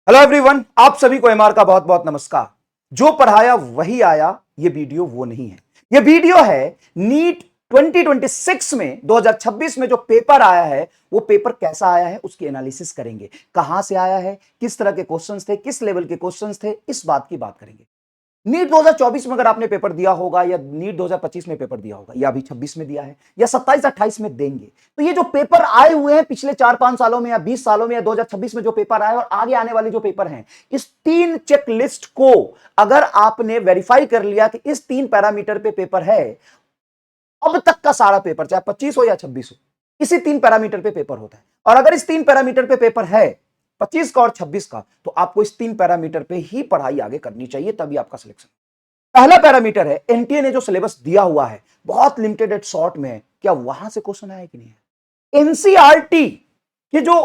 Hello everyone, आप सभी को एमआर का बहुत बहुत नमस्कार। जो पढ़ाया वही आया, ये वीडियो वो नहीं है। ये वीडियो है नीट 2026 में 2026 में जो पेपर आया है वो पेपर कैसा आया है उसकी एनालिसिस करेंगे। कहां से आया है, किस तरह के क्वेश्चंस थे, किस लेवल के क्वेश्चंस थे, इस बात की बात करेंगे। नीट 2024 में अगर आपने पेपर दिया होगा या नीट 2025 में पेपर दिया होगा या अभी 26 में दिया है या 27-28 में देंगे, तो ये जो पेपर आए हुए हैं पिछले 4-5 सालों में या 20 सालों में या 2026 में जो पेपर आए और आगे आने वाले जो पेपर हैं, इस 3 चेकलिस्ट को अगर आपने वेरीफाई कर लिया कि इस 3 पैरामीटर पे पेपर है, अब तक का सारा पेपर चाहे 25 हो या 26 हो, इसी 3 पैरामीटर पे पेपर होता है। और अगर इस 3 पैरामीटर पे पेपर है 25 का और 26 का, तो आपको इस 3 पैरामीटर पे ही पढ़ाई आगे करनी चाहिए, तभी आपका सिलेक्शन। पहला पैरामीटर है एनटीए ने जो सिलेबस दिया हुआ है बहुत लिमिटेड एट शॉर्ट में है, क्या वहां से क्वेश्चन आया कि नहीं है। एनसीईआरटी की जो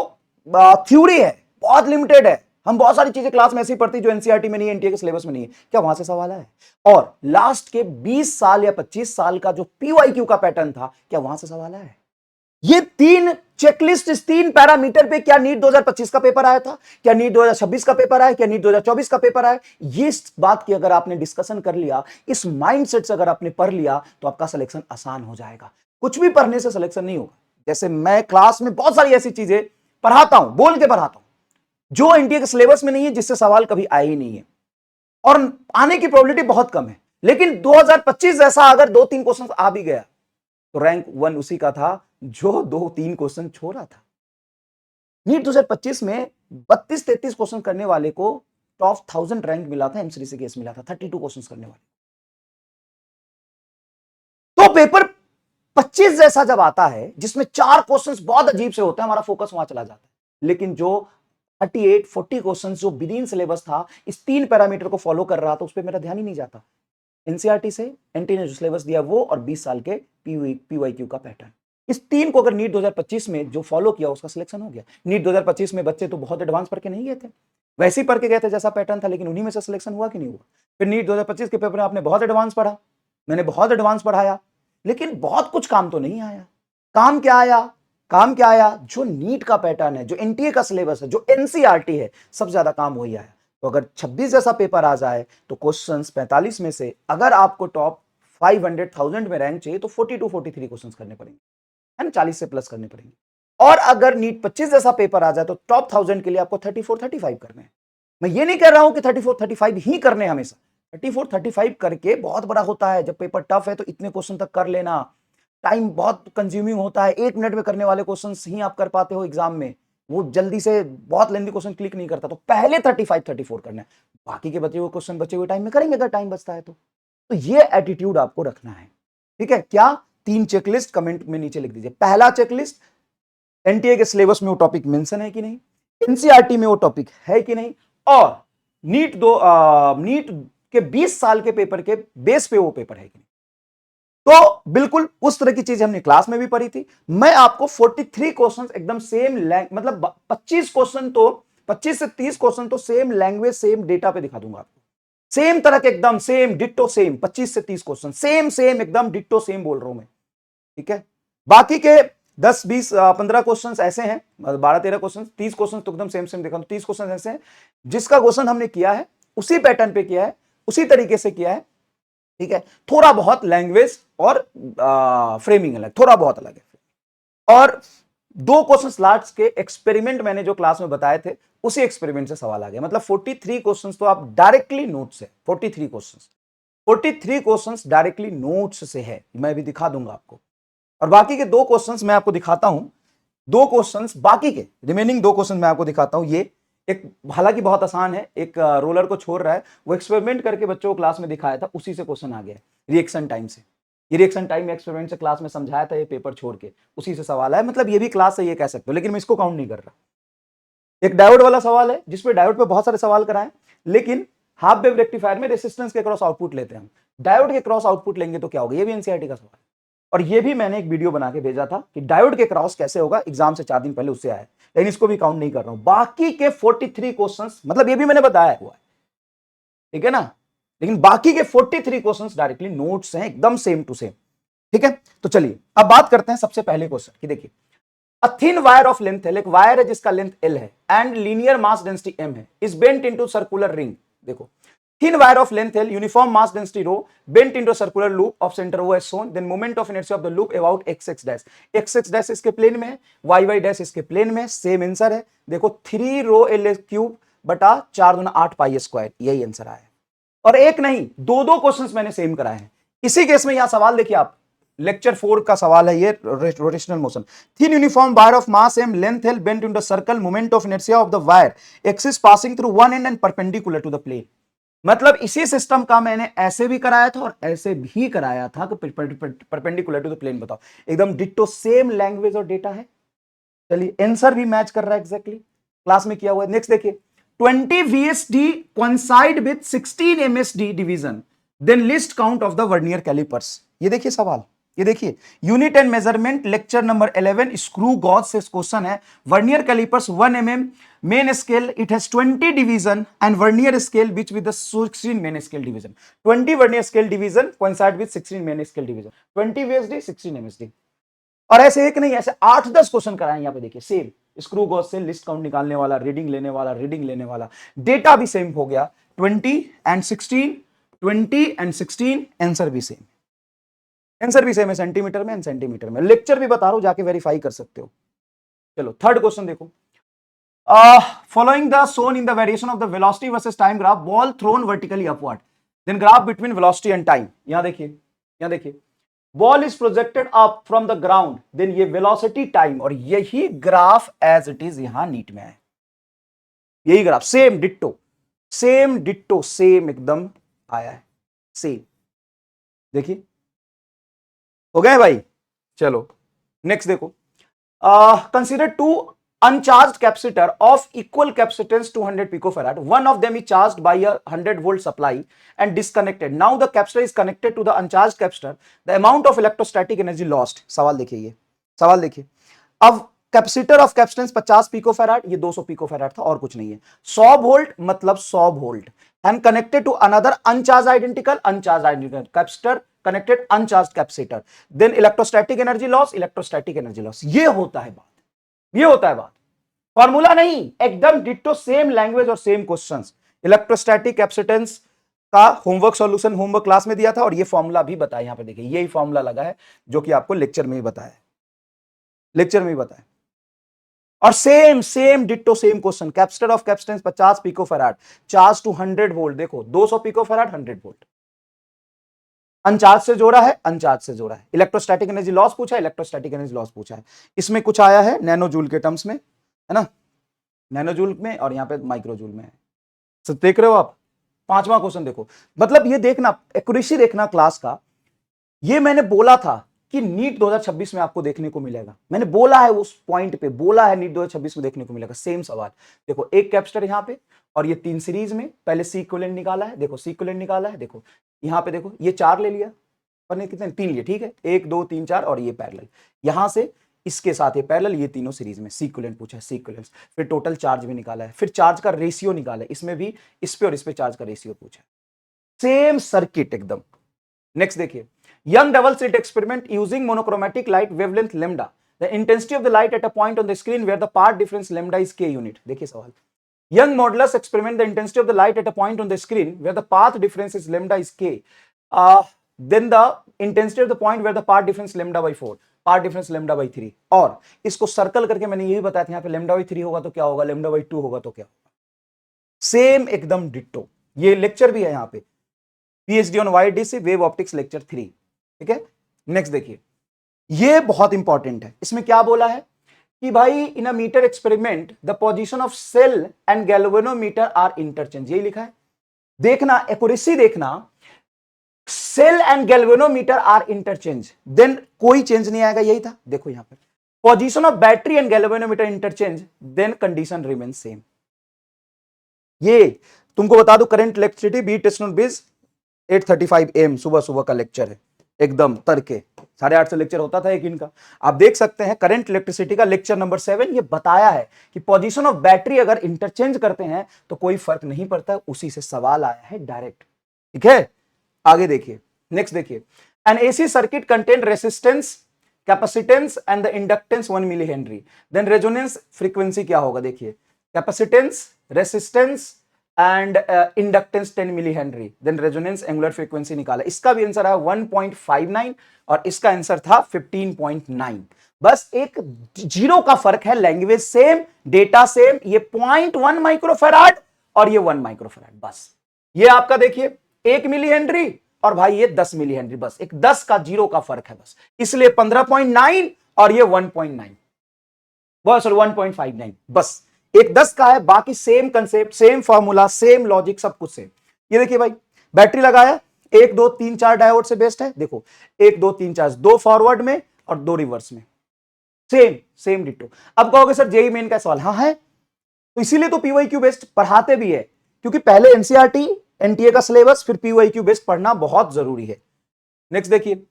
थ्योरी है बहुत लिमिटेड है। हम बहुत सारी चीजें क्लास में ऐसी पढ़ती जो एनसीईआरटी में नहीं है, एनटीए के सिलेबस में नहीं है, क्या वहां से सवाल है। और लास्ट के 20 साल या 25 साल का जो पीवाईक्यू का पैटर्न था, क्या वहां से सवाल है। ये 3 चेकलिस्ट, इस 3 पैरामीटर पे क्या नीट 2025 का पेपर आया था, क्या नीट 2026 का पेपर आया, क्या नीट 2024 का पेपर आया। ये इस बात की अगर आपने डिस्कशन कर लिया, इस माइंडसेट से अगर आपने पढ़ लिया, तो आपका सिलेक्शन आसान हो जाएगा। कुछ भी पढ़ने से सिलेक्शन नहीं होगा। जैसे मैं क्लास में बहुत सारी ऐसी चीजें पढ़ाता हूं, बोल के पढ़ाता हूं जो इंडिया के सिलेबस में नहीं है, जिससे सवाल कभी आए ही नहीं है और आने की प्रोबेबिलिटी बहुत कम है। लेकिन 2025 जैसा अगर 2-3 क्वेश्चन आ भी गया, तो रैंक 1 उसी का था जो 2-3 क्वेश्चन छोड़ा था। नीट 2025 में 32-33 क्वेश्चन करने वाले को टॉप 1000 रैंक मिला था, एमसीडी से केस मिला था 32 क्वेश्चन करने वाले। तो पेपर 25 जैसा जब आता है जिसमें 4 क्वेश्चंस बहुत अजीब से होते हैं, हमारा फोकस वहां चला जाता है। लेकिन जो 38-40 क्वेश्चंस जो विद इन सिलेबस था, इस 3 पैरामीटर को फॉलो कर रहा था, उस पर मेरा ध्यान ही नहीं जाता। एनसीईआरटी से एनटी ने जो सिलेबस दिया वो और 20 साल के पीवाईक्यू का पैटर्न, इस 3 को अगर नीट 2025 में जो फॉलो किया उसका सिलेक्शन हो गया। नीट 2025 में बच्चे तो बहुत एडवांस पढ़ के नहीं गए थे, वैसे ही पढ़ के गए थे जैसा पैटर्न था, लेकिन उन्हीं में से सिलेक्शन हुआ कि नहीं हुआ। फिर नीट 2025 के पेपर में आपने बहुत एडवांस पढ़ा, मैंने बहुत एडवांस पढ़ाया, लेकिन बहुत कुछ काम तो नहीं आया। काम क्या आया, काम क्या आया, जो नीट का पैटर्न है, जो एनटीए का सिलेबस है, जो एनसीईआरटी है, सबसे ज्यादा काम वही आया। तो अगर 26 जैसा पेपर आ जाए तो क्वेश्चंस 45 में से अगर आपको टॉप 500,000 में रैंक चाहिए तो 42-43 क्वेश्चंस करने पड़ेंगे, है ना, 40 से प्लस करने पड़ेंगे। और अगर नीट 25 जैसा पेपर आ जाए तो टॉप 1000 के लिए आपको 34-35 करने हैं। मैं ये नहीं कह रहा हूं कि 34-35 ही करने हमेशा, 34-35 करके बहुत बड़ा होता है। जब पेपर टफ है तो इतने क्वेश्चन तक कर लेना, टाइम बहुत कंज्यूमिंग होता है। 1 मिनट में करने वाले क्वेश्चन ही आप कर पाते हो एग्जाम में, वो जल्दी से बहुत लेंदी क्वेश्चन क्लिक नहीं करता। तो पहले 35-34 करना है, बाकी के बचे हुए क्वेश्चन बचे हुए टाइम में करेंगे अगर टाइम बचता है तो ये एटीट्यूड आपको रखना है। ठीक है, क्या 3 चेकलिस्ट कमेंट में नीचे लिख दीजिए। पहला चेकलिस्ट, एनटीए के सिलेबस में वो टॉपिक मेंशन है कि नहीं, एनसीईआरटी में वो टॉपिक है कि नहीं, और नीट के 20 साल के पेपर के बेस पे वो पेपर है कि नहीं। तो बिल्कुल उस तरह की चीज हमने क्लास में भी पढ़ी थी। मैं आपको 43 क्वेश्चन एकदम सेम मतलब 25 क्वेश्चन तो 25 से 30 क्वेश्चन तो सेम लैंग्वेज सेम डेटा पे दिखा दूंगा आपको, सेम तरह के एकदम सेम डिट्टो सेम 25 से 30 क्वेश्चन सेम सेम एकदम डिट्टो सेम बोल रहा हूं मैं। ठीक है, बाकी के 10-20-15 क्वेश्चन ऐसे हैं, 12-13 क्वेश्चन, 30 क्वेश्चन तो एकदम सेम सेम देखा, 30 क्वेश्चन ऐसे हैं जिसका क्वेश्चन हमने किया है उसी पैटर्न पे किया है, उसी तरीके से किया है। ठीक है, थोड़ा बहुत लैंग्वेज और फ्रेमिंग अलग, थोड़ा बहुत अलग है। और 2 क्वेश्चन लास्ट के एक्सपेरिमेंट मैंने जो क्लास में बताए थे उसी एक्सपेरिमेंट से सवाल आ गया। मतलब 43 क्वेश्चंस तो आप डायरेक्टली नोट्स से, 43 क्वेश्चंस डायरेक्टली नोट्स से है, मैं भी दिखा दूंगा आपको। और बाकी के 2 क्वेश्चंस मैं आपको दिखाता हूं, 2 क्वेश्चंस बाकी के रिमेनिंग 2 क्वेश्चन मैं आपको दिखाता हूं। ये एक हालांकि बहुत आसान है, एक रोलर को छोड़ रहा है, वो एक्सपेरिमेंट करके बच्चों को क्लास में दिखाया था, उसी से क्वेश्चन आ गया रिएक्शन टाइम से। ये रिएक्शन टाइम एक्सपेरिमेंट से क्लास में समझाया था, ये पेपर छोड़ के उसी से सवाल है। मतलब ये भी क्लास से ये कह सकते हो, लेकिन मैं इसको काउंट नहीं कर रहा। एक डायोड वाला सवाल है जिसपे डायोड पे बहुत सारे सवाल कराएं, लेकिन हाफ वेव रेक्टिफायर में रेसिस्टेंस के क्रॉस आउटपुट लेते हैं हम, डायोड के क्रॉस आउटपुट लेंगे तो क्या होगा, ये भी एनसीईआरटी का सवाल है। और ये भी मैंने एक वीडियो बना के भेजा था कि डायोड के क्रॉस कैसे होगा, एग्जाम से 4 दिन पहले उससे आया, लेकिन इसको भी काउंट नहीं कर रहा हूं। बाकी के 43 क्वेश्चंस, मतलब ये भी मैंने बताया हुआ है, ठीक है ना, लेकिन बाकी के 43 क्वेश्चंस डायरेक्टली नोट्स हैं, एकदम सेम टू सेम। ठीक है, तो चलिए अब बात करते हैं सबसे पहले क्वेश्चन की। देखिए a thin wire of length L, एक वायर है जिसका लेंथ एल है and linear mass density M है, is bent into circular ring. देखो thin wire of length L, uniform mass density rho, bent into a circular loop of center O as shown, then moment of inertia of the loop about xx dash, xx dash इसके plane में है, y dash इसके plane में, same answer है। देखो 3 rho L cube बटा 4 दूना 8 pi square, यही आंसर आया। और एक नहीं, दो क्वेश्चंस मैंने सेम कराए हैं। इसी केस में यहां सवाल देखिए आप, लेक्चर 4 का सवाल है ये, rotational motion. Thin uniform wire of mass M, length L, bent into circle, moment of inertia of the wire axis passing through one end and perpendicular to the plane. मतलब इसी सिस्टम का मैंने ऐसे भी कराया था और ऐसे भी कराया था कि परपेंडिकुलर टू द प्लेन बताओ, एकदम डिट्टो सेम लैंग्वेज और डेटा है। चलिए आंसर भी मैच कर रहा है एग्जैक्टली, क्लास में किया हुआ है। नेक्स्ट देखिए, 20 VSD coincide with 16 MSD division, then list count of the vernier calipers। ये देखिए सवाल, ये देखिए unit and measurement lecture number 11 screw gauge से क्वेश्चन है। Vernier callipers 1 mm, main scale it has 20 division and vernier scale which with 16 main scale division. 20 vernier scale division coincide with 16 main scale division, 20 VSD 16 MSD। और ऐसे एक नहीं, ऐसे 8-10 question कराए यहाँ पे देखिए, सेम स्क्रू गॉज से लिस्ट काउंट निकालने वाला, रीडिंग लेने वाला, रीडिंग लेने वाला, डेटा भी सेम हो गया, 20 एंड 16, 20 एंड 16, आंसर भी सेम, आंसर भी सेम है सेंटीमीटर में एंड सेंटीमीटर में। लेक्चर भी बता रहा हूं, जाके वेरीफाई कर सकते हो। चलो थर्ड क्वेश्चन देखो, following the shown in the variation of the velocity versus time graph, ball thrown vertically upward, then graph between velocity and time. यहां देखिए, यहां देखिए, ball is projected up from the ground, then ये velocity time, और यही graph as it is यहां NEET में है, यही graph same ditto, same ditto, same एकदम आया है, सेम। देखिए हो गए भाई। चलो नेक्स्ट देखो, consider two uncharged capacitor of equal capacitance 200 picofarad, one of them is charged by a 100 volt supply and disconnected, now the capacitor is connected to the uncharged capacitor, the amount of electrostatic energy lost. सवाल देखिए, ये सवाल देखिए, अब capacitor of capacitance 50 picofarad, ये 200 picofarad था और कुछ नहीं है, 100 वोल्ट मतलब 100 volt, and connected to another uncharged identical capacitor, connected uncharged capacitor, then electrostatic energy loss, electrostatic energy loss. ये होता है बात, ये होता है बात, फॉर्मूला नहीं, एकदम डिट्टो सेम लैंग्वेज और सेम क्वेश्चंस। इलेक्ट्रोस्टैटिक कैपेसिटेंस का होमवर्क सॉल्यूशन होमवर्क क्लास में दिया था और ये फॉर्मूला भी बताया, यहां पे देखिए यही फॉर्मूला लगा है जो कि आपको लेक्चर में ही बताया, लेक्चर में ही बताया। और same same ditto same question, capacitor of capacitance 50 picofarad, charge to 100 volt, देखो 200 पिकोफैराड 100 वोल्ट, अनचार्ज से जोड़ा है, अनचार्ज से जोड़ा है, इलेक्ट्रोस्टैटिक एनर्जी लॉस पूछा है, इलेक्ट्रोस्टैटिक एनर्जी लॉस पूछा है, इसमें कुछ आया है नैनो जूल के टर्म्स में, है ना, नैनो जूल में, और यहां पे माइक्रो जूल में है। तो देख रहे हो आप, 5वां क्वेश्चन देखो, मतलब ये देखना, एक्यूरेसी देखना क्लास का, ये मैंने बोला था कि नीट 2026 में आपको देखने को मिलेगा, मैंने बोला है उस पॉइंट पे, बोला है नीट 2026 में देखने को मिलेगा सेम सवाल। देखो एक कैपेसिटर यहां पे और ये 3 सीरीज में, पहले सी इक्विवेलेंट निकाला है, देखो सी इक्विवेलेंट निकाला है, देखो यहां पे देखो ये 4 ले लिया, और कितने 3 लिए, ठीक है, 1 2 3 4, और ये पैरेलल, यहां से इसके साथ ये पैरेलल, ये तीनों सीरीज में, सी इक्विवेलेंट पूछा है, सी इक्विवेलेंट, फिर टोटल चार्ज भी निकाला है, फिर चार्ज का रेशियो निकाला है, इसमें भी इस पे और इस पे चार्ज का रेशियो पूछा है, सेम सर्किट एकदम। नेक्स्ट देखिए, young double slit experiment using monochromatic light wavelength lambda, the intensity of the light at a point on the screen where the path difference lambda is k unit। देखिए सवाल, young modulus experiment, the intensity of the light at a point on the screen where the path difference is lambda is k, then the intensity of the point where the path difference lambda by 4, path difference lambda by 3, और इसको circle करके मैंने यही बताया था, यहाँ पे lambda by 3 होगा तो क्या होगा, lambda by 2 होगा तो क्या होगा, सेम एकदम डिट्टो। ये लेक्चर भी है यहाँ पे, PhD on YDC wave optics lecture 3, ठीक है। नेक्स्ट देखिए, ये बहुत इंपॉर्टेंट है, इसमें क्या बोला है कि भाई in a metre experiment the position of cell and galvanometer are interchange, यही लिखा है। देखना एक्यूरेसी, देखना cell and galvanometer are interchange, then कोई चेंज नहीं आएगा, यही था। देखो यहां पर position of battery and galvanometer interchange, then condition remain same. ये तुमको बता दो, करंट इलेक्ट्रिसिटी बी टेस्ट नोट बीज 8:35 AM सुबह सुबह का लेक्चर है, एकदम तड़के 8:30 से लेक्चर होता था एक इनका, आप देख सकते हैं करंट इलेक्ट्रिसिटी का लेक्चर नंबर 7, ये बताया है कि पोजीशन ऑफ बैटरी अगर इंटरचेंज करते हैं तो कोई फर्क नहीं पड़ता, उसी से सवाल आया है डायरेक्ट, ठीक है। आगे देखिए, नेक्स्ट देखिए, an AC circuit contain resistance capacitance and the inductance 1 millihenry, then resonance frequency क्या होगा, देखिए capacitance, resistance and inductance 10 millihenry, then resonance angular frequency निकाला। इसका भी आंसर है 1.59 और इसका आंसर था 15.9। बस एक जीरो का फर्क है, लैंग्वेज सेम, डेटा सेम, ये 0.1 माइक्रोफैराड और ये 1 माइक्रोफैराड, बस ये आपका देखिए 1 मिली हेनरी और भाई ये 10 मिली हेनरी, बस एक 10 का जीरो का फर्क है बस, इसलिए 15.9 और ये 1.9, सॉरी 1.59, बस एक 10 का है, बाकी same concept, same formula, same logic, सब कुछ सेम। ये देखिए भाई बैटरी लगाया, 1 2 3 4 डायोड से बेस्ड है, देखो 1 2 3 4, 2 फॉरवर्ड में और 2 रिवर्स में, सेम सेम डिटो। अब कहोगे सर जेई मेन का सवाल, हाँ है, तो इसीलिए तो पीवाईक्यू बेस्ड पढ़ाते भी है, क्योंकि पहले एनसीईआरटी एनटीए का सिलेबस फिर पीवाईक्यू बेस्ड पढ़ना बहुत जरूरी है। नेक्स्ट देखिए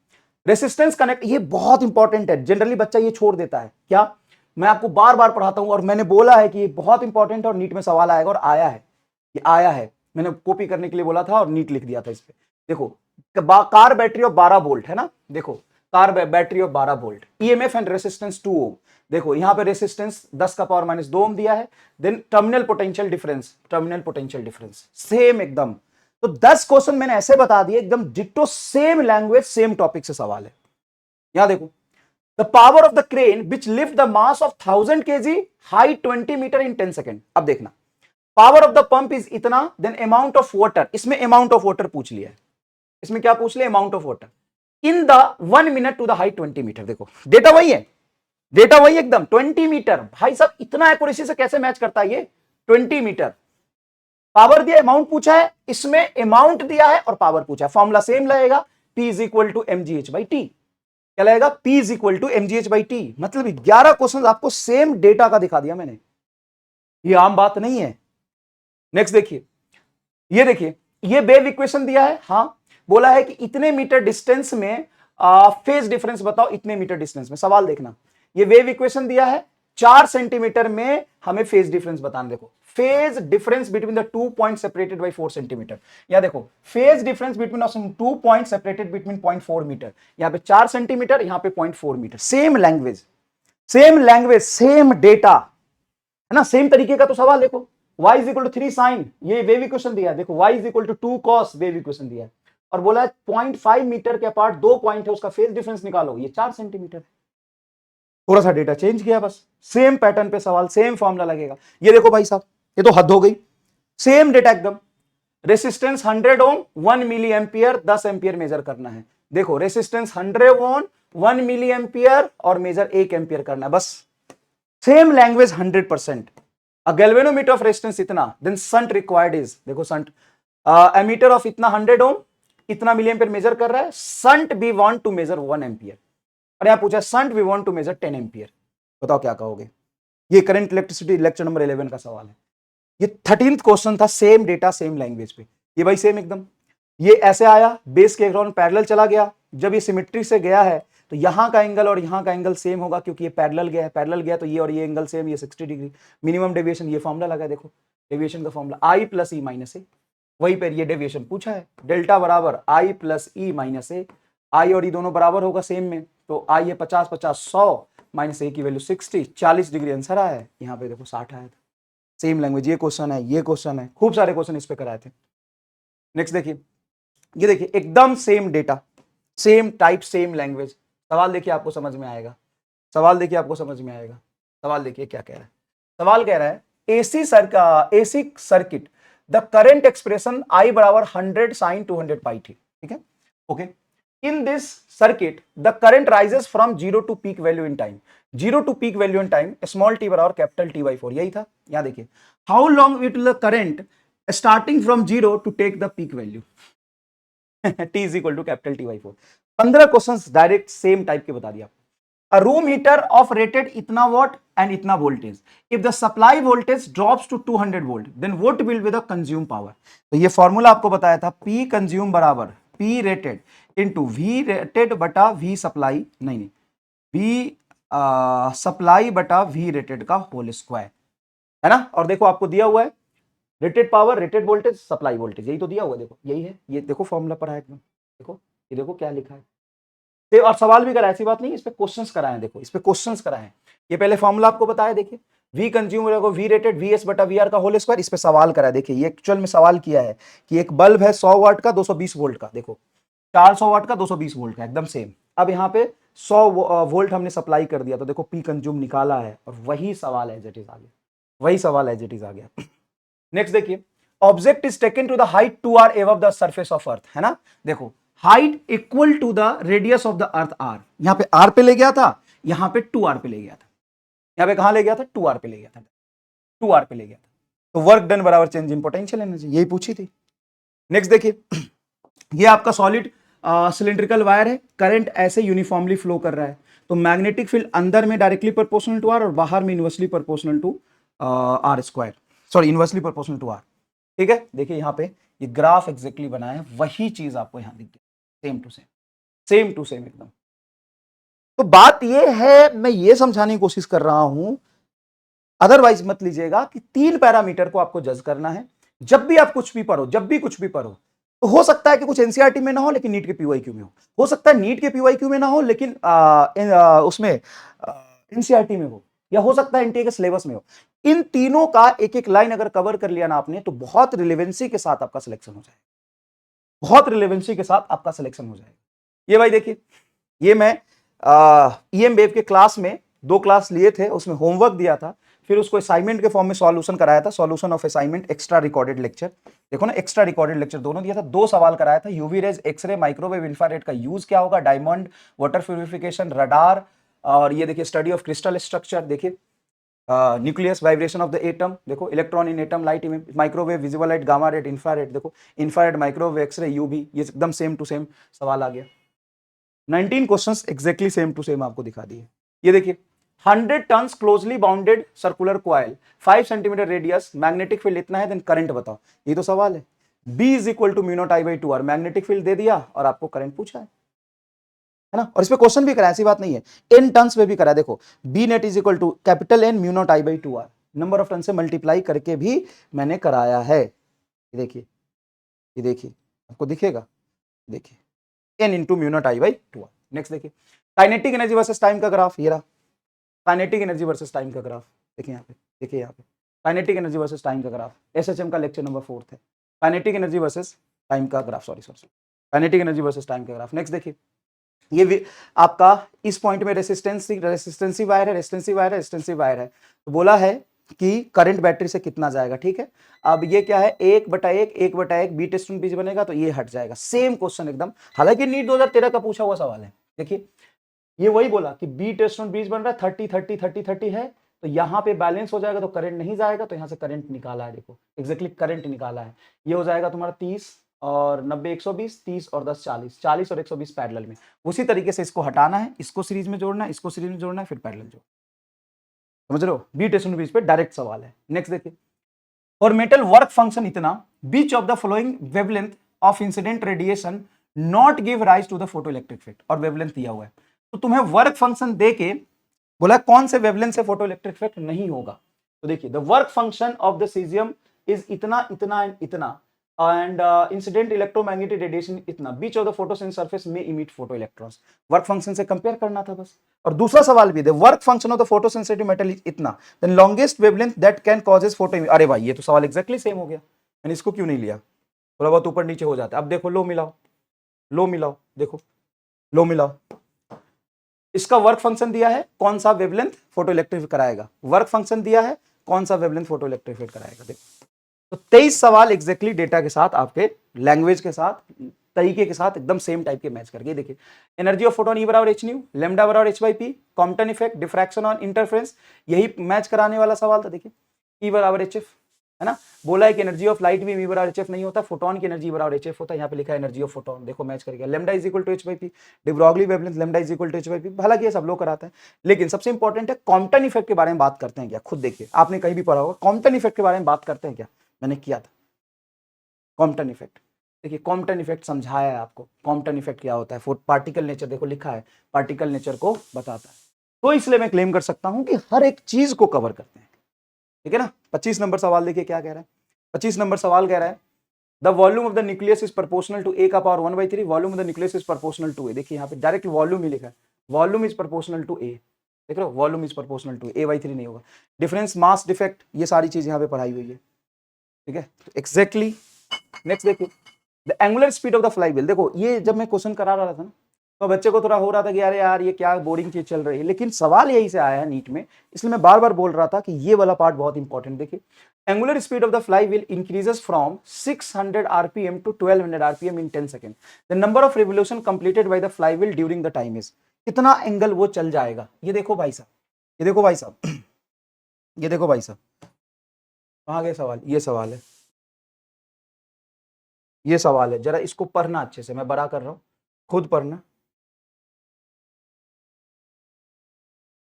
रेसिस्टेंस कनेक्ट, ये बहुत इंपॉर्टेंट है, जनरली बच्चा ये छोड़ देता है, क्या मैं आपको बार बार पढ़ाता हूं और मैंने बोला है कि ये बहुत इंपॉर्टेंट है और नीट में सवाल आएगा और आया है, ये आया है, मैंने कॉपी करने के लिए बोला था और नीट लिख दिया था इस पे। देखो कार बैटरी ऑफ 12 वोल्ट है ना, देखो car battery of 12 volt, EMF and resistance 2 ओम, देखो यहां पे रेसिस्टेंस 10 का पावर माइनस 2 ओम दिया है, then terminal potential difference same एकदम। तो 10 क्वेश्चन मैंने ऐसे बता दिए एकदम ditto, same language same topic से सवाल है। यहां देखो the power of the crane which lift the mass of 1000 kg height 20 metre in 10 second. अब देखना power of the pump is इतना, देन अमाउंट ऑफ वाटर, इसमें अमाउंट ऑफ वाटर पूछ लिया है, इसमें क्या पूछ लिया, amount of water in the 1 minute to the height 20 metre. देखो डेटा वही है, डेटा वही एकदम 20 मीटर, भाई साहब इतना एक्यूरेसी से कैसे मैच करता है ये, 20 मीटर पावर दिया, अमाउंट पूछा है, इसमें अमाउंट दिया है और पावर पूछा है, फॉर्मूला सेम लगेगा, P is equal to mgh by t, क्या लगेगा, P is equal to mgh by t. मतलब 11 क्वेश्चन आपको सेम डेटा का दिखा दिया मैंने, ये आम बात नहीं है। नेक्स्ट देखिए, ये देखिए ये वेव इक्वेशन दिया है, हाँ बोला है कि इतने मीटर डिस्टेंस में फेज डिफरेंस बताओ, इतने मीटर डिस्टेंस में, सवाल देखना ये वेव इक्वेशन दिया है, 4 सेंटीमीटर में हमें फेज डिफरेंस बताना। देखो phase difference between the 2 point separated by 4 centimetre, या देखो phase difference between 2 point separated between 0.4 metre, यहां पे 4 सेंटीमीटर, यहां पे 0.4 metre, same language same data है ना, सेम तरीके का तो सवाल। देखो y is equal to 3 sine, ये वेव इक्वेशन दिया है, देखो y is equal to 2 cos, wave equation दिया है, और बोला है 0.5 मीटर के अपार्ट 2 पॉइंट है, उसका फेज डिफरेंस निकालो, ये 4 सेंटीमीटर है, थोड़ा सा डेटा चेंज किया बस, सेम पैटर्न पे सवाल, सेम फॉर्मूला लगेगा। ये देखो भाई साहब ये तो हद हो गई, सेम डेटा एकदम, रेसिस्टेंस 100 ओम 1 मिली एम्पियर 10 एम्पियर मेजर करना है, देखो रेसिस्टेंस 100 ओम 1 मिली एम्पियर और मेजर 1 एम्पियर करना है, बस same language 100%। Galvanometer of resistance इतना, देन शंट रिक्वायर्ड इज, देखो शंट एमीटर ऑफ इतना 100 ओम इतना मिली एम्पियर मेजर कर रहा है, shunt we want to measure 1 ampere, और यहां पूछा shunt we want to measure 10 ampere, बताओ क्या कहोगे। ये करंट इलेक्ट्रिसिटी लेक्चर नंबर 11 का सवाल है, ये 13th क्वेश्चन था, सेम डेटा सेम लैंग्वेज पे, ये भाई सेम एकदम, ये ऐसे आया बेस के अराउंड पैरेलल चला गया, जब ये सिमेट्री से गया है तो यहां का एंगल और यहां का एंगल सेम होगा, क्योंकि ये पैरेलल गया है, पैरेलल गया तो ये और ये एंगल सेम, ये 60 डिग्री, मिनिमम डेविएशन, ये फॉर्मूला लगा है, देखो डेविएशन का formula I plus E minus A, वहीं पर ये डेविएशन पूछा है, डेल्टा बराबर I plus E minus A, I और ई दोनों बराबर होगा सेम में, तो आई है 50 50 100 माइनस ए की वैल्यू 60, 40 डिग्री आंसर आया है, यहाँ पे देखो 60 आया था, सेम लैंग्वेज, ये क्वेश्चन है, ये क्वेश्चन है, खूब सारे क्वेश्चन इस पे कराए थे। नेक्स्ट देखिए, ये देखिए एकदम same data, same type, same language, सवाल देखिए आपको समझ में आएगा, सवाल देखिए आपको समझ में आएगा, सवाल देखिए क्या कह रहा है, सवाल कह रहा है AC circuit the current expression I बराबर 100 साइन 200 पाई थी, ठीक है, okay, in this circuit the current rises from 0 to peak value in time, 0 to peak value in time small t बराबर कैपिटल T बाई 4, यही था। यहां देखिए how long it will the current starting from 0 to take the peak value T is equal to capital T by 4, 15 questions direct same type के बता दिया। A room heater of rated इतना watt and इतना voltage. If the supply voltage drops to 200 volt, then what will be the consume power? तो ये formula आपको बताया था, P consume बराबर P rated into V rated बटा V supply, नहीं V supply बटा V rated का होल स्क्वायर, है ना। और देखो आपको दिया हुआ है rated power, rated voltage, supply voltage, यही तो दिया हुआ है, देखो यही है, ये देखो फॉर्मूला पर है एकदम, देखो ये देखो क्या लिखा है, और सवाल भी कराए, ऐसी बात नहीं, इस पे क्वेश्चंस कराए, देखो इस पे क्वेश्चंस कराए। ये पहले फॉर्मूला आपको बताया, देखिए वी कंज्यूमर को वी रेटेड वी एस बटा वी आर का होल स्क्वायर, इस पे सवाल करा है। देखिए ये एक्चुअल में सवाल किया है कि एक बल्ब है 100 वाट का 220 वोल्ट का, देखो 400 वाट का 220 वोल्ट का, एकदम सेम। अब यहाँ पे 100 वोल्ट हमने सप्लाई कर दिया, तो देखो पी कंज्यूम निकाला है, और वही सवाल एज इट इज आ गया, वही सवाल एज इट इज आ गया। नेक्स्ट देखिए, object is taken to the height 2r above the surface of earth, है ना। देखो height equal to the radius of the earth r, यहां पे r पे ले गया था, यहां पे 2r पे ले गया था, यहां पे कहां ले गया था, 2r पे ले गया था, 2r पे ले गया था। तो वर्क डन बराबर चेंज इन पोटेंशियल एनर्जी, यही पूछी थी। नेक्स्ट देखिए, ये आपका सॉलिड सिलिंड्रिकल वायर है, करंट ऐसे यूनिफॉर्मली फ्लो कर रहा है, तो मैग्नेटिक फील्ड अंदर में डायरेक्टली प्रोपोर्शनल टू आर और बाहर में inversely proportional to r square, sorry inversely proportional to r. ठीक है, देखिए यहाँ पे ये ग्राफ एग्जैक्टली बना है, वही चीज आपको यहाँ दिख गई, same to same, same to same एकदम। तो बात ये है, मैं ये समझाने की कोशिश कर रहा हूं, अदरवाइज मत लीजिएगा कि 3 पैरामीटर को आपको जज करना है। जब भी आप कुछ भी पढ़ो, जब भी कुछ भी पढ़ो, तो हो सकता है कि कुछ एनसीईआरटी में ना हो लेकिन नीट के पीवाईक्यू में हो सकता है नीट के पीवाईक्यू में ना हो लेकिन उसमें एनसीईआरटी में या हो सकता है एनटीए के सिलेबस में हो। इन तीनों का एक एक लाइन अगर कवर कर लिया ना आपने, तो बहुत रिलेवेंसी के साथ आपका सिलेक्शन हो जाएगा, बहुत रिलेवेंसी के साथ आपका सिलेक्शन हो जाएगा। ये भाई देखिए, ये मैं ईएम वेव के क्लास में 2 क्लास लिए थे, उसमें होमवर्क दिया था, फिर उसको असाइनमेंट के फॉर्म में सॉल्यूशन कराया था, solution of assignment extra recorded lecture, देखो ना एक्स्ट्रा रिकॉर्डेड लेक्चर दोनों दिया था, 2 सवाल कराया था, UV rays, X ray, microwave, infrared का यूज क्या होगा, डायमंड, वाटर प्यूरिफिकेशन, रडार, और ये देखिए स्टडी ऑफ क्रिस्टल स्ट्रक्चर, देखिए nucleus, vibration of the atom, देखो electron in atom, light, microwave, visible light, gamma rays, infrared, देखो इंफ्रारेड, माइक्रोवेव, एक्सरे, यूवी, ये एकदम सेम टू सेम सवाल आ गया। 19 questions exactly same to same आपको दिखा दिए। ये देखिए 100 turns closely bounded circular coil, 5 centimetre radius, magnetic field इतना है, देन करंट बताओ, ये तो सवाल है। B is equal to mu not I by 2r, magnetic field दे दिया और आपको करंट पूछा है ना, और इस पे क्वेश्चन भी करा, ऐसी बात नहीं है, n टन्स पे भी करा, देखो B net is equal to capital N mu not I by 2r, number of turn से मल्टीप्लाई करके भी मैंने कराया है। ये देखिए, ये देखिए आपको दिखेगा, देखिए n into mu naught I by 2r। Next देखिए, काइनेटिक एनर्जी वर्सेस टाइम का ग्राफ, ये रहा काइनेटिक एनर्जी वर्सेस टाइम का ग्राफ, देखिए यहाँ पे, देखिए यहाँ पे काइनेटिक एनर्जी वर्सेस टाइम का ग्राफ, एसएचएम का लेक्चर नंबर 4 है, काइनेटिक एनर्जी वर्सेस टाइम का graph, sorry kinetic energy versus time का ग्राफ। नेक्स्ट देखिए, ये आपका इस पॉइंट में रेसिस्टेंसी वायर है, रेसिस्टेंसी वायर है, तो बोला है कि करंट बैटरी से कितना जाएगा, ठीक है। अब ये क्या है, 1/1 बी टेस्ट बीच बनेगा, तो ये हट जाएगा, सेम क्वेश्चन एकदम, हालांकि नीट 2013 का पूछा हुआ सवाल है। देखिए ये वही बोला कि बी टेस्ट बीच बन रहा है, 30 है, तो यहाँ पे बैलेंस हो जाएगा तो करंट नहीं जाएगा, तो यहाँ से करंट निकाला है, देखो एग्जैक्टली करंट निकाला है, ये हो जाएगा तुम्हारा 30 और 90 120, 30 और 10 40, 40 और 120 पैरेलल में। उसी तरीके से इसको हटाना है, इसको सीरीज में जोड़ना है, इसको सीरीज में जोड़ना है, फिर पैरेलल जोड़ना, समझ रहे हो, बी टेस्ट बीच पे डायरेक्ट सवाल है। नेक्स्ट देखिए, और मेटल वर्क फंक्शन इतना, which of the following wavelength of incident radiation not give rise to the photoelectric effect, और वेवलेंथ दिया हुआ है, तो तुम्हें वर्क फंक्शन देके बोला कौन से वेवलेंथ से फोटोइलेक्ट्रिक इफेक्ट नहीं होगा, तो देखिए the work function of the caesium is इतना इतना एंड इतना, एंड इंसिडेंट इलेक्ट्रोमैग्नेटिक रेडिएशन इतना, which of the photosynthesis surface में emit photo electrons, work function से कंपेयर करना था बस। और दूसरा सवाल भी दे, work function of the photosensitive metal is इतना, then longest wavelength that can causes photo, अरे भाई ये तो सवाल एग्जैक्टली सेम हो गया, मैंने इसको क्यों नहीं लिया, थोड़ा बहुत ऊपर नीचे हो जाता है। अब देखो लो मिलाओ, लो मिलाओ, देखो लो मिलाओ, इसका वर्क फंक्शन दिया है, कौन सा वेवलेंथ फोटो इलेक्ट्रिक कराएगा, वर्क फंक्शन दिया है, कौन सा वेवलेंथ फोटो इलेक्ट्रिक कराएगा, देखो तो 23 सवाल एग्जैक्टली डेटा के साथ, आपके लैंग्वेज के साथ, तरीके के साथ एकदम सेम टाइप के मैच करके। देखिए एनर्जी ऑफ फोटोन ई बराबर एच न्यू, लेमडा बराबर H by P, Compton effect, diffraction on interference, यही मैच कराने वाला सवाल था। देखिए ई बराबर एच एफ, है ना, बोला है कि एनर्जी ऑफ लाइट भी ई बराबर एच एफ नहीं होता, फोटोन की एनर्जी बराबर एच एफ होता है, यहाँ पे लिखा है एनर्जी ऑफ फोटोन, देखो मैच कर गया, lambda is equal to h by p, de Broglie wavelength lambda is equal to h by p, हालांकि ये सब लोग कराते हैं, लेकिन सबसे इंपॉर्टेंट है कॉम्पटन इफेक्ट के बारे में बात करते हैं क्या, खुद देखिए आपने कहीं भी पढ़ा होगा, कॉम्पटन इफेक्ट के बारे में बात करते हैं क्या, मैंने किया था कॉम्पटन इफेक्ट। देखिए कॉम्पटन इफेक्ट समझाया है आपको, कॉम्पटन इफेक्ट क्या होता है, पार्टिकल नेचर देखो लिखा है, पार्टिकल नेचर को बताता है, तो इसलिए मैं क्लेम कर सकता हूं कि हर एक चीज को कवर करते हैं, ठीक है ना। 25 नंबर सवाल देखिए क्या कह रहा है, 25 नंबर सवाल कह रहा है the volume of the nucleus is proportional to A का power 1/3, volume of the nucleus is proportional to A. देखिए यहाँ पे डायरेक्ट वॉल्यूम ही लिखा है, volume is proportional to A. देख रहे हो, volume is proportional to A/3 नहीं होगा। डिफरेंस, मास डिफेक्ट, ये सारी चीज यहाँ पे पढ़ाई हुई है, ठीक है। एग्जैक्टली नेक्स्ट देखिए, the angular speed of the flywheel. देखो ये जब मैं क्वेश्चन करा रहा था ना, तो बच्चे को थोड़ा हो रहा था कि अरे यार ये क्या बोरिंग चीज चल रही है, लेकिन सवाल यही से आया है नीट में, इसलिए मैं बार बार बोल रहा था कि ये वाला पार्ट बहुत इंपॉर्टेंट। देखिए, angular speed of the flywheel increases from 600 RPM to 1200 RPM in 10 second. The number of revolution completed by the flywheel during the time is. कितना एंगल वो चल जाएगा, ये देखो भाई साहब, ये देखो भाई साहब, ये देखो भाई साहब, कहाँ गए सवाल, ये सवाल है, ये सवाल है, जरा इसको पढ़ना अच्छे से, मैं बड़ा कर रहा हूं, खुद पढ़ना,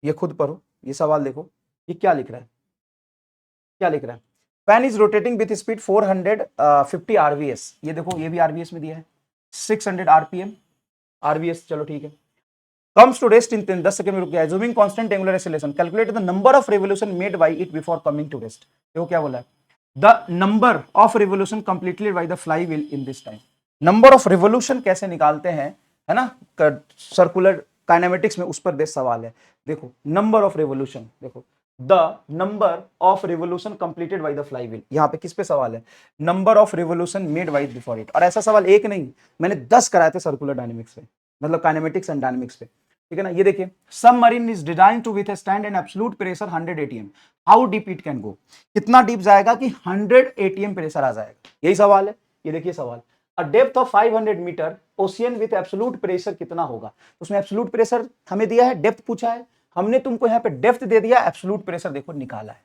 ये खुद पढ़ो, ये सवाल देखो, ये क्या लिख रहा है, क्या लिख रहा है। Fan is rotating with speed 450 RVS. ये देखो, ये भी आरवीएस में दिया है, 600 आरपीएम आरवीएस, चलो ठीक है। Comes to rest in 10 second में रुक गया। Assuming constant angular acceleration, calculate the number of revolution made by it before coming to rest. देखो क्या बोला है, the number of revolution completed by the flywheel in this time. Number of revolution कैसे निकालते हैं, है ना, सर्कुलर काइनेमेटिक्स में, उस पर बेस सवाल है। देखो नंबर ऑफ रिवोल्यूशन, देखो the number of revolution completed by the flywheel, यहाँ पे किस पे सवाल है, number of revolution made bye before it. और ऐसा सवाल एक नहीं, मैंने 10 कराए थे सर्कुलर डायनेमिक्स पे, मतलब काइनेमेटिक्स एंड डायनेमिक्स पे, ठीक है ना। ये देखिए, submarine is design to withstand an absolute pressure 100 ATM, how deep it can go. कितना डीप जाएगा कि 100 एटीएम प्रेशर आ जाएगा, यही सवाल है। ये देखिए सवाल, a depth of 500 metre ocean with absolute pressure कितना होगा। उसमें एब्सोल्यूट प्रेशर हमें दिया है, डेप्थ पूछा है, हमने तुमको यहाँ पे डेप्थ दे दिया, एब्सोल्यूट प्रेशर देखो निकाला है।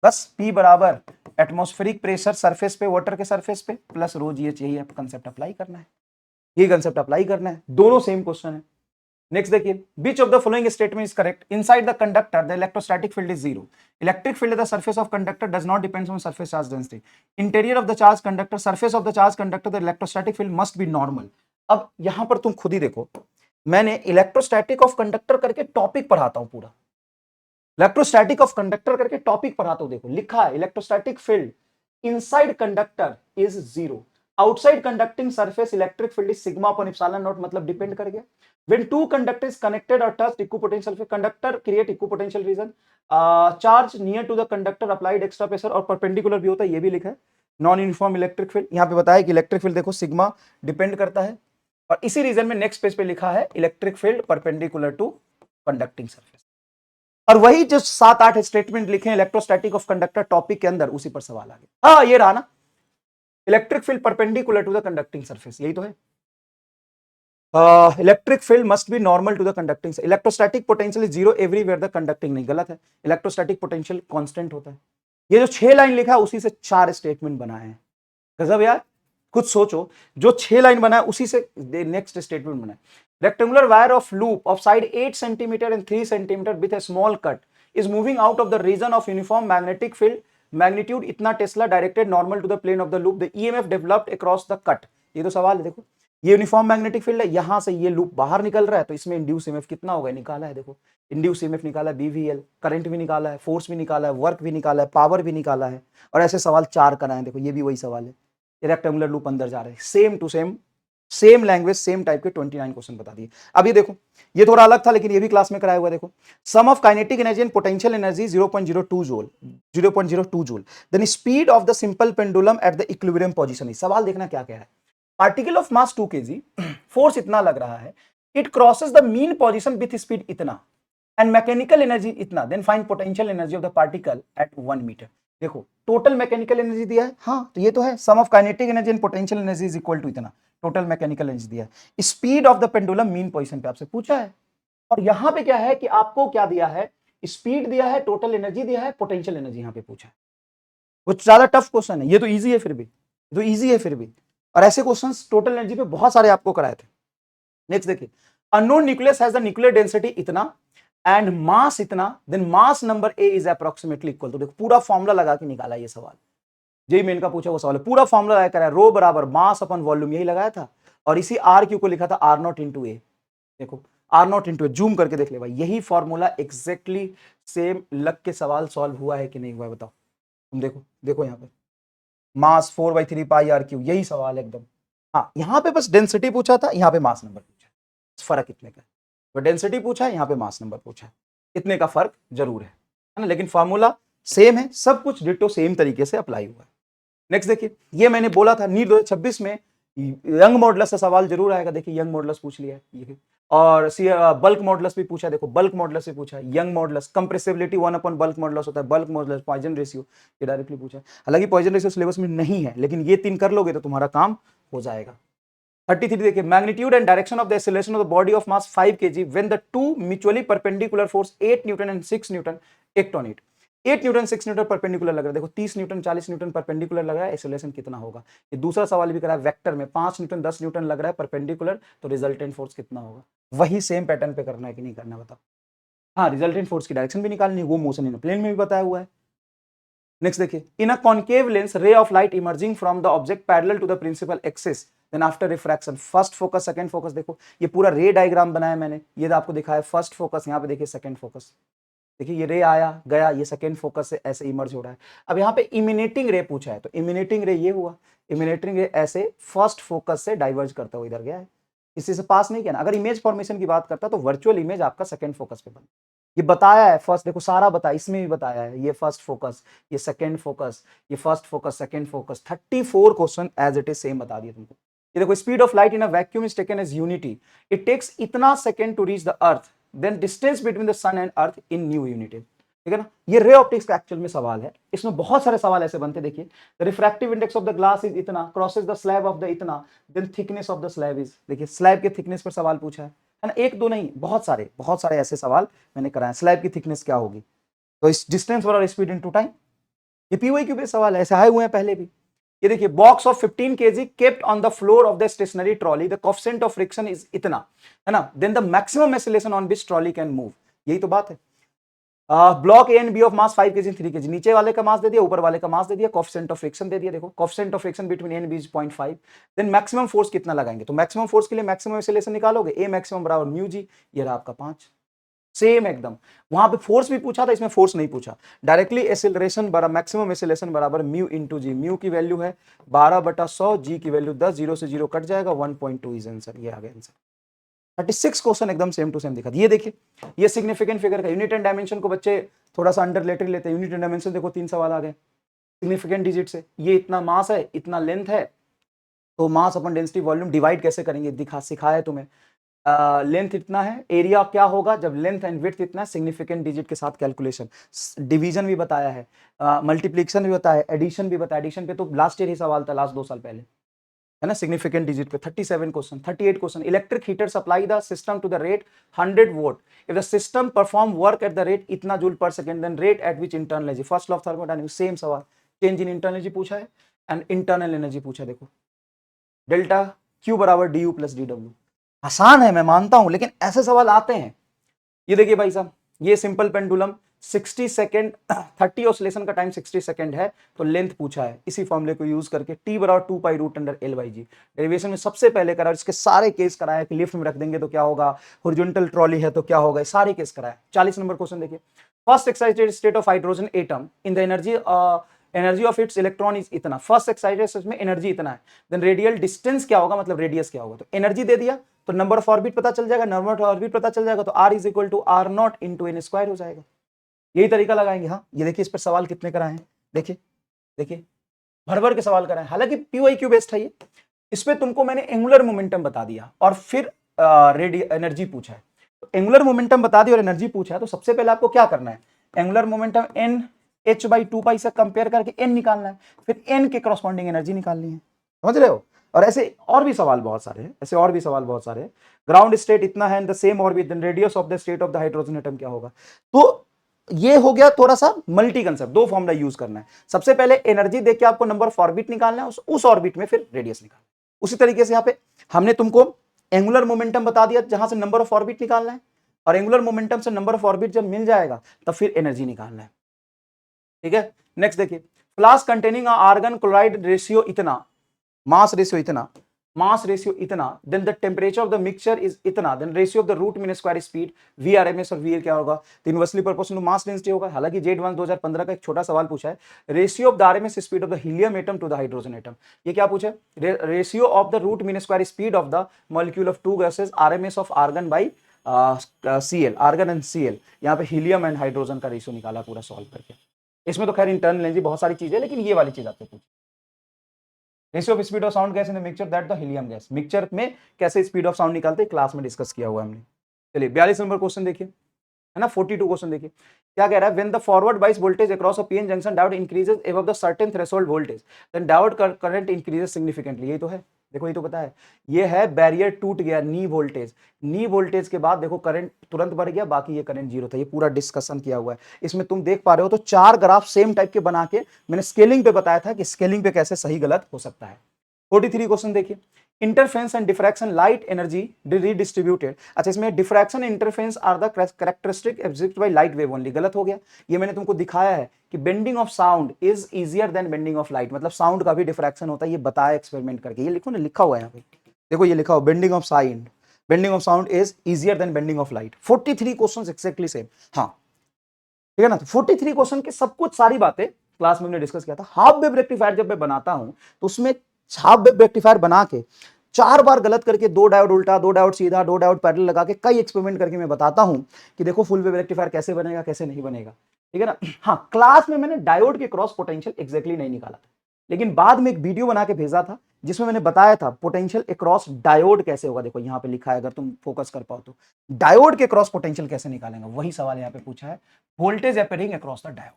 बस P बराबर एटमॉस्फेरिक प्रेशर सरफेस पे, वाटर के सरफेस पे, प्लस रो GH, यही कंसेप्ट अप्लाई करना है, ये कंसेप्ट अप्लाई करना है, दोनों सेम क्वेश्चन है। नेक्स्ट देखिए, which of the following statement is correct. Inside the conductor the electrostatic field is zero. Electric field the surface of conductor does not depends on surface charge density. Interior of the charge conductor, surface of the charge conductor the electrostatic field must be normal. अब यहां पर तुम खुद ही देखो, मैंने electrostatic of conductor करके topic पढ़ाता हूं पूरा, इलेक्ट्रोस्टैटिक ऑफ कंडक्टर करके टॉपिक पढ़ाता हूं। देखो लिखा है, electrostatic field inside conductor is zero, outside conducting surface electric field is sigma upon epsilon not, मतलब डिपेंड कर गया। When two conductors connected or touched equipotential, conductor create equipotential region, charge near to the conductor applied extra pressure और perpendicular भी होता है, ये भी लिखा है। नॉन यूनिफॉर्म इलेक्ट्रिक फील्ड, यहाँ पे बताया कि इलेक्ट्रिक फील्ड देखो सिग्मा डिपेंड करता है, और इसी रीजन में नेक्स्ट पेज पे लिखा है electric field perpendicular to conducting surface. और वही जो 7-8 स्टेटमेंट लिखे हैं इलेक्ट्रोस्टैटिक ऑफ कंडक्टर टॉपिक के अंदर, उसी पर सवाल आ गया। हाँ ये रहा ना, electric field perpendicular to the conducting surface, यही तो है। Electric field must be normal to the conducting, electrostatic potential is zero everywhere the conducting, नहीं गलत है, इलेक्ट्रोस्टैटिक पोटेंशियल कांस्टेंट होता है। ये जो 6 लाइन लिखा है उसी से 4 स्टेटमेंट बनाए हैं, गजब यार, कुछ सोचो, जो 6 लाइन बनाया उसी से नेक्स्ट स्टेटमेंट बनाए। Rectangular wire of loop of side 8 centimetre and 3 centimetre with a small cut is moving out of the region of uniform magnetic field, magnitude इतना tesla, directed normal to the plane of the loop, the EMF developed across the cut. ये तो सवाल है, देखो ये uniform magnetic field है, यहां से ये लूप बाहर निकल रहा है, तो इसमें इंड्यूस ईएमएफ कितना होगा, निकाला है। देखो इंड्यूस ईएमएफ निकाला है, बीवीएल, करंट भी निकाला है, फोर्स भी निकाला है, वर्क भी निकाला है, पावर भी निकाला है, और ऐसे सवाल 4 कराए। देखो ये भी वही सवाल है, रेक्टेंगुलर लूप अंदर जा रहे हैं, same to same, same language same type के 29 क्वेश्चन बता दिए। अब ये देखो, ये थोड़ा अलग था लेकिन ये भी क्लास में कराया हुआ। देखो sum of kinetic energy and potential energy 0.02 joule, 0.02 joule, then speed of the simple pendulum at the equilibrium position. सवाल देखना क्या क्या है, particle of mass 2 kg, force इतना लग रहा है, it crosses the mean position with speed इतना एंड मैकेनिकल एनर्जी इतना, then find potential energy of the particle at 1 metre. देखो टोटल मैकेनिकल एनर्जी दिया है, हाँ तो ये तो है, sum of kinetic energy and potential energy is equal to इतना, टोटल मैकेनिकल एनर्जी दिया है। Speed of the pendulum mean position पे आपसे पूछा है, और यहां पे क्या है कि आपको क्या दिया है, स्पीड दिया है, टोटल एनर्जी दिया है, पोटेंशियल एनर्जी यहां पे पूछा है। कुछ ज्यादा टफ क्वेश्चन है, ये तो ईजी है फिर भी, तो ईजी है फिर भी, और ऐसे क्वेश्चंस टोटल एनर्जी पे बहुत सारे आपको कराए थे। नेक्स्ट देखिए, unknown nucleus has the nuclear density इतना एंड मास इतना, then mass number A is approximately equal. तो देखो पूरा फॉर्मूला लगा के निकाला ये सवाल, जेई मेन का पूछा वो सवाल है, पूरा फॉर्मूला लगा कर रो बराबर मास अपन वॉल्यूम, यही लगाया था, और इसी आर क्यू को लिखा था आर नॉट इंटू ए। देखो r naught into A, zoom करके देख ले भाई, यही फॉर्मूला एग्जैक्टली सेम लग के सवाल सॉल्व हुआ है कि नहीं हुआ है बताओ, तुम देखो, देखो यहाँ पे मास 4/3 पाई आर क्यू, यही सवाल है एकदम। हाँ, यहां पे बस डेंसिटी पूछा था, यहां पे मास नंबर पूछा, फर्क इतने का। तो डेंसिटी पूछा है, यहां पे मास नंबर पूछा है, इतने का फर्क जरूर है ना, लेकिन फॉर्मूला सेम है, सब कुछ डिटो सेम तरीके से अप्लाई हुआ है। नेक्स्ट देखिए, ये मैंने बोला था नीट 2026 में यंग मॉडुलस का सवाल जरूर आएगा। देखिए यंग मॉडुलस पूछ लिया है ये, और बल्क मॉडुलस भी पूछा है। देखो बल्क मॉडुलस से पूछा है, young modulus compressibility 1/, bulk modulus होता है, बल्क मॉडुलस पॉइजन रेशियो, ये डायरेक्टली पूछा है। हालांकि पॉइजन रेशियो सिलेबस में नहीं है, लेकिन ये 3 कर लोगे तो तुम्हारा काम हो जाएगा। 33 देखिए, magnitude and direction of the acceleration of the body of mass 5 kg when the two mutually perpendicular force 8 Newton and 6 Newton act on it. 8 Newton 6 Newton perpendicular लग रहा है, देखो 30 न्यूटन 40 न्यूटन परपेंडिकुलर लग रहा है, एक्सेलरेशन कितना होगा। ये दूसरा सवाल भी करा है वेक्टर में, 5 न्यूटन 10 न्यूटन लग रहा है परपेंडिकुलर, तो रिजल्टेंट फोर्स कितना होगा। वही सेम पैटर्न पे करना है कि नहीं करना, बताओ। हाँ, रिजल्टेंट फोर्स की डायरेक्शन भी निकालनी है, वो मोशन इन प्लेन में भी बताया हुआ है। नेक्स्ट देखिए, in a concave lens ray of light emerging from the object parallel to the principal axis then after refraction first focus second focus. देखो ये पूरा रे डायग्राम बनाया मैंने, ये आपको दिखाया फर्स्ट फोकस, यहाँ पे देखिए सेकंड फोकस। देखिए ये रे आया गया, ये सेकंड फोकस से ऐसे इमर्ज हो रहा है। अब यहाँ पे इमिनेटिंग रे पूछा है, तो इमिनेटिंग रे ये हुआ, इमिनेटिंग रे ऐसे फर्स्ट फोकस से डाइवर्ज करता हुआ इधर गया है, किसी से पास नहीं किया ना। अगर इमेज फॉर्मेशन की बात करता तो वर्चुअल इमेज आपका सेकंड फोकस पे बना, ये बताया है फर्स्ट, देखो सारा बताया, इसमें भी बताया है, ये फर्स्ट फोकस, ये सेकंड फोकस, ये first focus second focus, 34 question as it is same बता दिए तुमको। ये देखो, speed of light in a vacuum is taken as unity, it takes इतना second to reach the earth, then distance between the sun and earth in new unit. ठीक है ना, ये रे ऑप्टिक्स का एक्चुअल में सवाल है, इसमें बहुत सारे सवाल ऐसे बनते। देखिए, the refractive index of the glass is इतना, crosses the slab of the इतना, then thickness of the slab is, देखिए स्लैब के थिकनेस पर सवाल पूछा है ना, एक दो नहीं, बहुत सारे ऐसे सवाल मैंने कराए। स्लैब की थिकनेस क्या होगी, तो इस डिस्टेंस और स्पीड इनटू टाइम, ये पीवाईक्यू पे सवाल ऐसे आए हुए हैं पहले भी। ये देखिए, box of 15 kg kept on the floor of the stationary trolley, the coefficient of friction is इतना, है ना, then the maximum acceleration on which trolley can move, यही तो बात है। Block A and B of mass 5 kg 3 kg, नीचे वाले का मास दे दिया, ऊपर वाले का मास दे दिया, कोएफिशिएंट ऑफ फ्रिक्शन दे दिया। देखो coefficient of friction between A and B is 0.5, then maximum force कितना लगाएंगे, तो मैक्सिमम फोर्स के लिए मैक्सिमम एक्सेलरेशन निकालोगे, ए मैक्सिमम बराबर म्यू जी, ये रहा आपका 5, सेम एकदम। वहां पे फोर्स भी पूछा था, इसमें फोर्स नहीं पूछा, डायरेक्टली एक्सेलरेशन बराबर मैक्सिमम एक्सेलरेशन बराबर म्यू इंटू जी, म्यू की वैल्यू है 12/100, जी की वैल्यू 10, 0 से 0 कट जाएगा, 1.2 इज आंसर, ये आ गया आंसर। 36 क्वेश्चन एकदम सेम टू सेम दिखा। ये देखिए, ये सिग्निफिकेंट फिगर का यूनिट एंड डायमेंशन को बच्चे थोड़ा सा अंडर लेटर लेते हैं, यूनिट एंड डायमेंशन देखो 3 सवाल आ गए सिग्निफिकेंट डिजिट से। ये इतना मास है, इतना लेंथ है, तो मास अपन डेंसिटी वॉल्यूम डिवाइड कैसे करेंगे सिखाया तुम्हें। लेंथ इतना है, एरिया क्या होगा जब लेंथ एंड विड्थ इतना, सिग्निफिकेंट डिजिट के साथ कैलकुलेशन, डिवीजन भी बताया है, मल्टीप्लिकेशन भी बताया है, एडिशन भी बताया। एडिशन पे तो लास्ट ईयर ही सवाल था, लास्ट 2 साल पहले, है ना, सिग्निफिकेंट डिजिट पे 37 question, 38 question. Electric heater supply the system to the rate 100 volt, if the system perform work at the rate इतना joule per second, then rate at which internal energy, first law of thermodynamics, same सवाल, change in internal energy पूछा है and internal energy पूछा। देखो delta Q बराबर D U plus D W, आसान है मैं मानता हूं, लेकिन ऐसे सवाल आते हैं। ये देखिए भाई साहब, ये सिंपल पेंडुलम 60 सेकेंड 30 ऑसिलेशन का टाइम 60 सेकेंड है, तो लेंथ पूछा है इसी फॉर्मूले को यूज करके, टी बराबर 2 pi root under L by G. Derivation में सबसे पहले करा, इसके सारे केस कराया कि लिफ्ट में रख देंगे तो क्या होगा, हॉरिजॉन्टल ट्रॉली है तो क्या होगा, सारे केस कराया। 40 नंबर क्वेश्चन देखिए, first excited state of hydrogen atom in the energy of its electron is इतना, फर्स्ट एक्साइटेड में एनर्जी इतना है, देन रेडियल डिस्टेंस क्या होगा, मतलब रेडियस क्या होगा, तो एनर्जी दे दिया तो नंबर ऑफ ऑर्बिट पता चल जाएगा, नंबर ऑफ ऑर्बिट पता चल जाएगा तो R is equal to R naught into n square हो जाएगा। यही तरीका लगाएंगे। हाँ, ये देखिए, इस पर सवाल कितने कराए हैं, देखिए देखिए, भर भर के सवाल कराए, हालांकि पीवाईक्यू बेस्ड है ये। इस पे तुमको मैंने एंगुलर मोमेंटम बता दिया और फिर एनर्जी पूछा है, तो एंगुलर मोमेंटम बता दिया और एनर्जी पूछा है, तो सबसे पहले आपको क्या करना है, angular momentum n h by 2 pi से कंपेयर करके n निकालना है, फिर n के करस्पॉन्डिंग एनर्जी निकालनी है, समझ रहे हो। और ऐसे और भी सवाल बहुत सारे हैं, ऐसे और भी सवाल बहुत सारे हैं। ग्राउंड स्टेट इतना है, the same orbit, then radius of the state of the hydrogen atom क्या होगा। तो ये हो गया थोड़ा सा मल्टी कंसेप्ट, 2 फॉर्मूला यूज करना है। सबसे पहले एनर्जी देख के आपको नंबर ऑफ ऑर्बिट निकालना है, उस ऑर्बिट में फिर रेडियस निकालना है। उसी तरीके से यहाँ पे हमने तुमको एंगुलर मोमेंटम बता दिया जहां से नंबर ऑफ ऑर्बिट निकालना है, और एंगुलर मोमेंटम से नंबर ऑफ ऑर्बिट जब मिल जाएगा तब फिर एनर्जी निकालना है। ठीक है, नेक्स्ट देखिए, flask containing argon chloride ratio इतना, मास रेशियो इतना, मास रेशियो इतना, then the temperature of the mixture is इतना, then ratio of the root mean square speed, VRMS और VL क्या होगा, तो inversely proportional to mass density होगा। हालांकि जेड 2015 का एक छोटा सवाल पूछा है, ratio of the RMS speed of the helium atom to the hydrogen atom, ये क्या पूछा है, ratio of the root mean square speed of the molecule of two gases RMS of argon by Cl, argon and Cl, यहाँ पे helium and hydrogen का ratio निकाला पूरा solve करके। इसमें तो खैर इंटरनल एनर्जी बहुत सारी चीजें, लेकिन ये वाली चीज आपसे पूछी, ratio of speed of sound gas in the mixture that the helium gas, mixture में कैसे स्पीड ऑफ साउंड निकालते हैं क्लास में डिस्कस किया हुआ हमने। चलिए 42 नंबर क्वेश्चन देखिए, है ना, 42 क्वेश्चन देखिए क्या कह रहा है, when the forward bias voltage across a PN junction diode increases above the certain threshold voltage then diode current increases significantly, यही तो है, देखो ये तो पता है, ये है बैरियर टूट गया, नी वोल्टेज के बाद देखो करंट तुरंत बढ़ गया, बाकी ये करंट जीरो था, ये पूरा डिस्कशन किया हुआ है। इसमें तुम देख पा रहे हो तो 4 ग्राफ सेम टाइप के बना के मैंने स्केलिंग पे बताया था कि स्केलिंग पे कैसे सही गलत हो सकता है। 43 क्वेश्चन देखिए, interference and diffraction light energy redistributed, अच्छा इसमें diffraction interference are the characteristic exist by light wave only, गलत हो गया। ये मैंने तुमको दिखाया है कि bending of sound is easier than bending of light, मतलब साउंड का भी डिफ्रैक्शन होता है, ये बताया एक्सपेरिमेंट करके, ये लिखो ना, लिखा हुआ है यहाँ पे, देखो ये लिखा हुआ, bending of sound is easier than bending of light. 43 question exactly same, हाँ ठीक है ना। तो 43 क्वेश्चन के सब कुछ सारी बातें क्लास में हमने डिस्कस किया था। हाफ वेव रेक्टिफायर जब मैं बनाता हूं तो उसमें हाफ वेव रेक्टिफायर बना के 4 बार गलत करके 2 डायोड उल्टा, 2 डायोड सीधा, 2 डायोड पैरेलल लगा के कई एक्सपेरिमेंट करके मैं बताता हूं कि देखो फुल वेव रेक्टिफायर कैसे बनेगा कैसे नहीं बनेगा, ठीक है ना। हाँ क्लास में मैंने डायोड के क्रॉस पोटेंशियल एग्जैक्टली नहीं निकाला था, लेकिन बाद में एक वीडियो बना के भेजा था जिसमें मैंने बताया था पोटेंशियल अक्रॉस डायोड कैसे होगा, देखो यहां पे लिखा है, अगर तुम फोकस कर पाओ तो डायोड के क्रॉस पोटेंशियल कैसे निकालेंगे, वही सवाल यहां पे पूछा है, voltage appearing across the diode,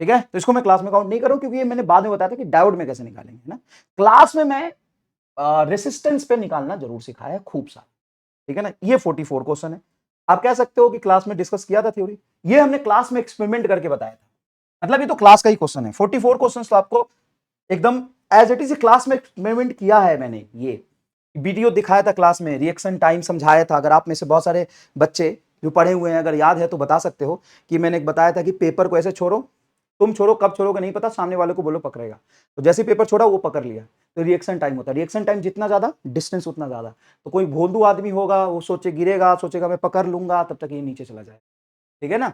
ठीक है। तो इसको मैं क्लास में काउंट नहीं करूं क्योंकि ये मैंने बाद में बताया था कि डायोड में कैसे निकालेंगे, है ना। क्लास में मैं रेसिस्टेंस पे निकालना जरूर सिखाया है खूब सारा, ठीक है ना। ये 44 क्वेश्चन है, आप कह सकते हो कि क्लास में डिस्कस किया था थ्योरी, ये हमने क्लास में एक्सपेरिमेंट करके बताया था, मतलब ये तो क्लास का ही क्वेश्चन है। 44 क्वेश्चन तो आपको एकदम एज इट इज क्लास में एक्सपेरिमेंट किया है मैंने, ये वीडियो दिखाया था क्लास में, रिएक्शन टाइम समझाया था। अगर आप में से बहुत सारे बच्चे जो पढ़े हुए हैं अगर याद है तो बता सकते हो कि मैंने बताया था कि पेपर को ऐसे छोड़ो, तुम छोड़ो, कब छोड़ोगे नहीं पता, सामने वाले को बोलो पकड़ेगा, तो जैसे पेपर छोड़ा वो पकड़ लिया, तो रिएक्शन टाइम होता है, रिएक्शन टाइम जितना ज्यादा डिस्टेंस उतना ज्यादा। तो कोई भोंदू आदमी होगा वो सोचे गिरेगा, सोचेगा मैं पकड़ लूंगा, तब तक ये नीचे चला जाए, ठीक है ना।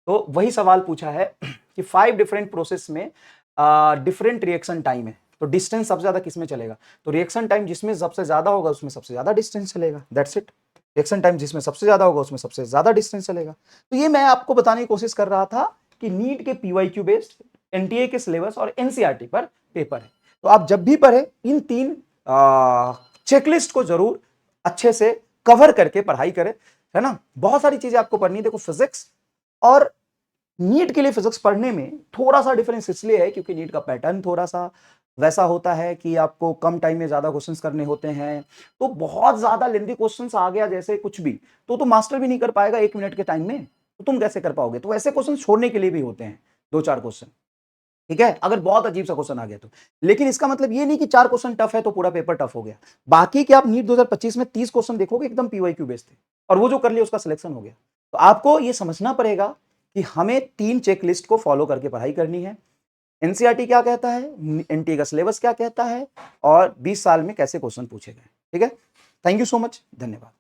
तो वही सवाल पूछा है कि 5 डिफरेंट प्रोसेस में डिफरेंट रिएक्शन टाइम है, तो डिस्टेंस सबसे ज्यादा किसमें चलेगा, तो रिएक्शन टाइम जिसमें सबसे ज्यादा होगा उसमें सबसे ज्यादा डिस्टेंस चलेगा, दैट्स इट। रिएक्शन टाइम जिसमें सबसे ज्यादा होगा उसमें सबसे ज्यादा डिस्टेंस चलेगा। तो ये मैं आपको बताने की कोशिश कर रहा था कि नीट के PYQ बेस्ड, NTA के सिलेबस और NCERT पर पेपर है, तो आप जब भी पढ़े इन 3 चेकलिस्ट को जरूर अच्छे से कवर करके पढ़ाई करें, है ना। बहुत सारी चीजें आपको पढ़नी है, देखो फिजिक्स और नीट के लिए फिजिक्स पढ़ने में थोड़ा सा डिफरेंस इसलिए है क्योंकि नीट का पैटर्न थोड़ा सा वैसा होता है कि आपको कम टाइम में ज्यादा क्वेश्चंस करने होते हैं, तो बहुत ज्यादा लेंथी क्वेश्चंस आ गया जैसे कुछ भी तो मास्टर भी नहीं कर पाएगा 1 मिनट के टाइम में, तो तुम कैसे कर पाओगे, तो ऐसे क्वेश्चन छोड़ने के लिए भी होते हैं 2-4 क्वेश्चन, ठीक है, अगर बहुत अजीब सा क्वेश्चन आ गया तो। लेकिन इसका मतलब ये नहीं कि 4 क्वेश्चन टफ है तो पूरा पेपर टफ हो गया, बाकी के आप नीट 2025 में 30 क्वेश्चन देखोगे एकदम PYQ बेस्ड थे, और वो जो कर लिया उसका सिलेक्शन हो गया। तो आपको ये समझना पड़ेगा कि हमें 3 चेकलिस्ट को फॉलो करके पढ़ाई करनी है, NCERT क्या कहता है, NTA का सिलेबस क्या कहता है, और 20 साल में कैसे क्वेश्चन पूछे गए, ठीक है। थैंक यू सो मच, धन्यवाद।